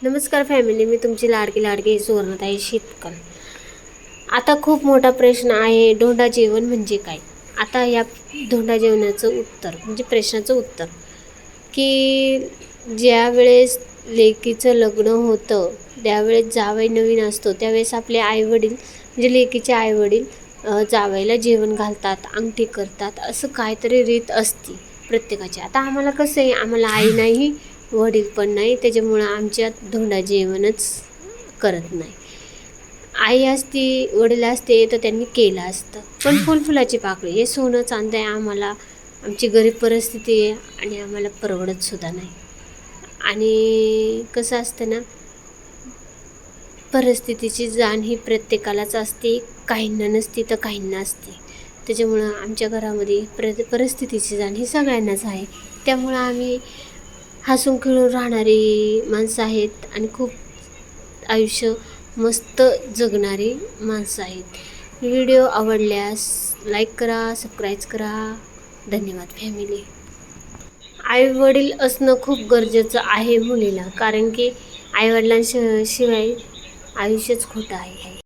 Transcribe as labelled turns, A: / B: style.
A: नमस्कार फॅमिली, मी तुमची लाडकी सुवर्णताई शेतकर। आता खूप मोठा प्रश्न आहे, धोंडा जेवण म्हणजे काय। आता या धोंडा जेवणाचं उत्तर म्हणजे प्रश्नाचं उत्तर की ज्या वेळेस लेकीचं लग्न होतं त्यावेळेस जावई नवीन असतो, त्यावेळेस आपले आईवडील म्हणजे लेकीचे आईवडील जावईला जेवण घालतात, अंगठी करतात, असं काहीतरी रीत असते प्रत्येकाची। आता आम्हाला कसं आहे, आम्हाला आई नाही वडील पण नाही, त्याच्यामुळं आमच्यात धोंडा जेवणच करत नाही। आई असती वडील असते तर त्यांनी केलं असतं, पण फुलफुलाची पाकळी हे सोनं चांदी आहे आम्हाला, आमची गरीब परिस्थिती आहे आणि आम्हाला परवडत सुद्धा नाही। आणि कसं असतं ना, परिस्थितीची जाण ही प्रत्येकालाच असते, काहींना नसते तर काहींना असते। त्याच्यामुळं आमच्या घरामध्ये परिस्थितीची जाण ही सगळ्यांनाच आहे, त्यामुळं आम्ही हसून खेळून राहणारी माणसं आहेत आणि खूप आयुष्य मस्त जगणारी माणसं आहेत। व्हिडिओ आवडल्यास लाईक करा, सबस्क्राईब करा। धन्यवाद फॅमिली। आई वडील असणं खूप गरजेचं आहे मुलीला, कारण की आईवडिलांशिवाय आयुष्यच खोटं आहे।